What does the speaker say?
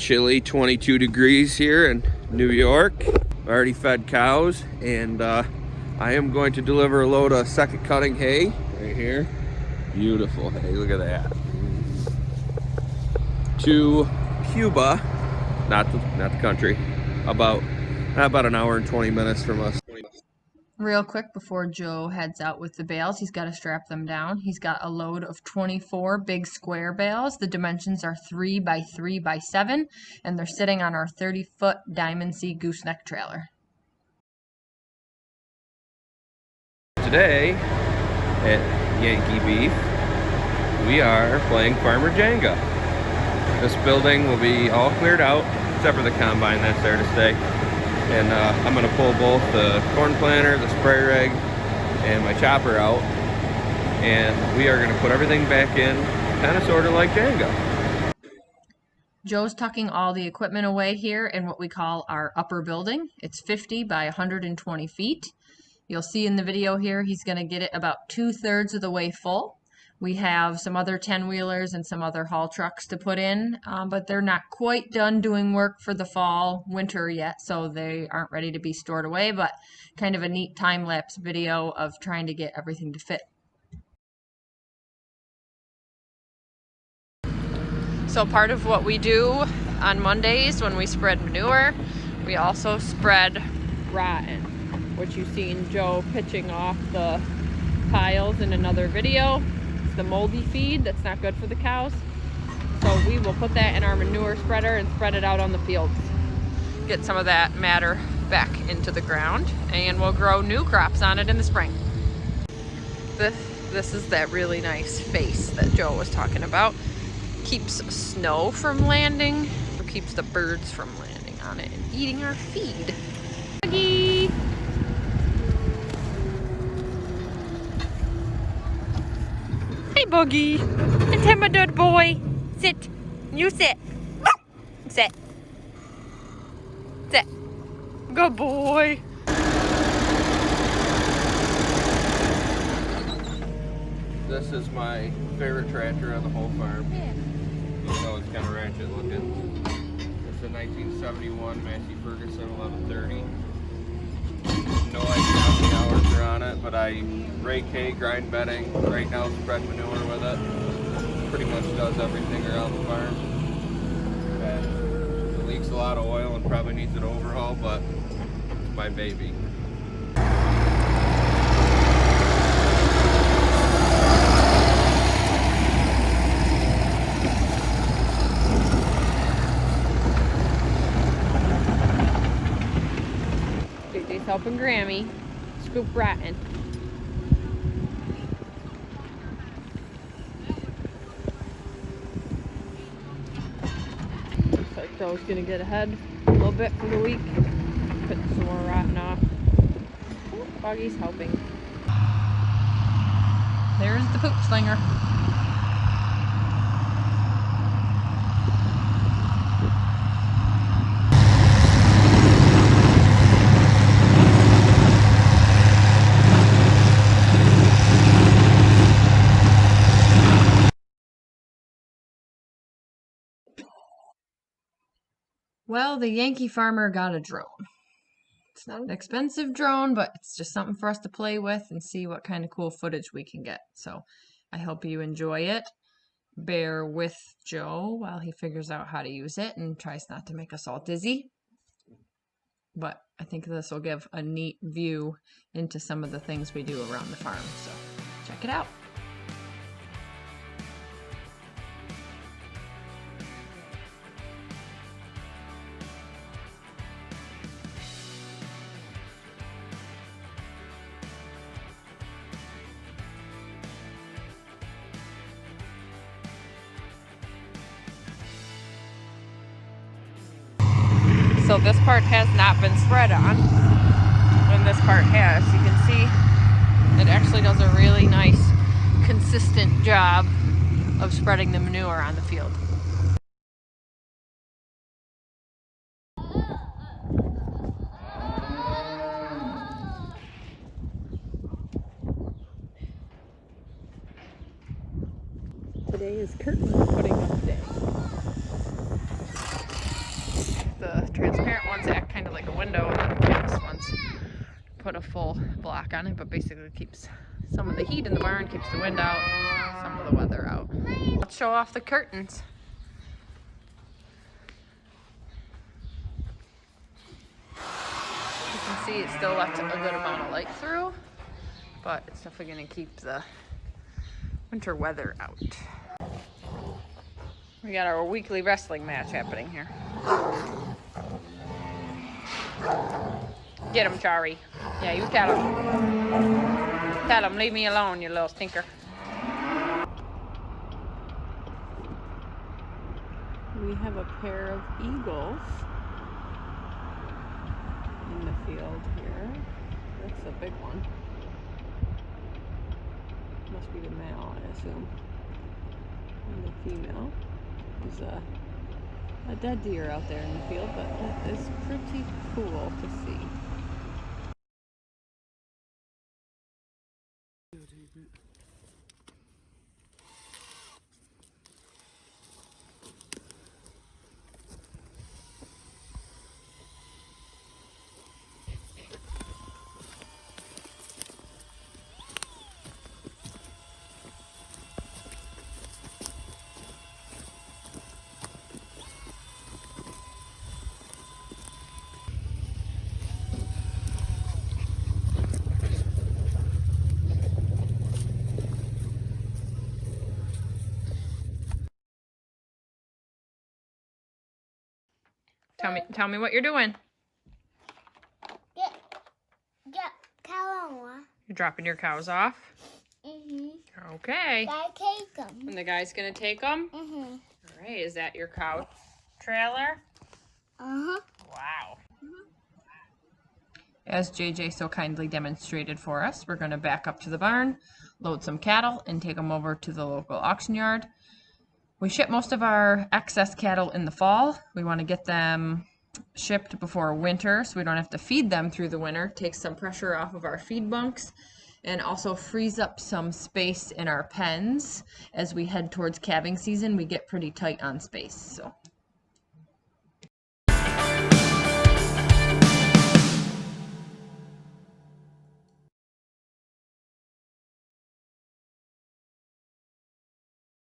chilly 22 degrees here in New York. I already fed cows, and I am going to deliver a load of second cutting hay right here. Beautiful hay, look at that. To Cuba, not the country, about an hour and 20 minutes from us. Real quick before Joe heads out with the bales, he's got to strap them down. He's got a load of 24 big square bales. The dimensions are 3 by 3 by 7, and they're sitting on our 30-foot Diamond C gooseneck trailer. Today at Yankee Beef, we are playing Farmer Jenga. This building will be all cleared out, except for the combine that's there to stay. And I'm going to pull both the corn planter, the spray rig, and my chopper out. And we are going to put everything back in, kind of sort of like Jenga. Joe's tucking all the equipment away here in what we call our upper building. It's 50 by 120 feet. You'll see in the video here, he's going to get it about 2/3 of the way full. We have some other 10-wheelers and some other haul trucks to put in, but they're not quite done doing work for the fall, winter yet, so they aren't ready to be stored away, but kind of a neat time-lapse video of trying to get everything to fit. So part of what we do on Mondays when we spread manure, we also spread rotten, which you've seen Joe pitching off the piles in another video. The moldy feed that's not good for the cows, so we will put that in our manure spreader and spread it out on the fields, get some of that matter back into the ground, and we'll grow new crops on it in the spring. This is that really nice face that Joe was talking about. Keeps snow from landing, or keeps the birds from landing on it and eating our feed. Buggy! Hey, Boogie. It's him, a good boy. Sit. You sit. Sit. Sit. Good boy. This is my favorite tractor on the whole farm. Even though it's kind of ratchet looking. It's a 1971 Massey Ferguson 1130. No idea how many hours are on it, but I rake hay, grind bedding, right now spread manure with it. Pretty much does everything around the farm. And it leaks a lot of oil and probably needs an overhaul, but it's my baby. JJ's helping Grammy scoop rotten. Looks like Joe's gonna get ahead a little bit for the week. Put some more rotten off. Oh, Boggy's helping. There's the poop slinger. Well, the Yankee farmer got a drone. It's not an expensive drone, but it's just something for us to play with and see what kind of cool footage we can get. So I hope you enjoy it. Bear with Joe while he figures out how to use it and tries not to make us all dizzy. But I think this will give a neat view into some of the things we do around the farm. So check it out. So this part has not been spread on, and this part has. You can see it actually does a really nice, consistent job of spreading the manure on the field. Today is curtain putting up day. transparent ones act kind of like a window, and then the glass ones put a full block on it, but basically keeps some of the heat in the barn, keeps the wind out, some of the weather out. Let's show off the curtains. You can see it still lets a good amount of light through, but it's definitely going to keep the winter weather out. We got our weekly wrestling match happening here. Get him, Chari. Yeah, you tell him. Tell him, leave me alone, you little stinker. We have a pair of eagles in the field here. That's a big one. Must be the male, I assume. And the female is a dead deer out there in the field, but that is pretty cool to see. Tell me what you're doing. Get cow on. You're dropping your cows off? Mm-hmm. Okay. I take them. And the guy's gonna take them? Mm-hmm. All right, is that your cow trailer? Uh-huh. Wow. As JJ so kindly demonstrated for us, we're gonna back up to the barn, load some cattle, and take them over to the local auction yard. We ship most of our excess cattle in the fall. We want to get them shipped before winter so we don't have to feed them through the winter. Takes some pressure off of our feed bunks and also frees up some space in our pens. As we head towards calving season, we get pretty tight on space. So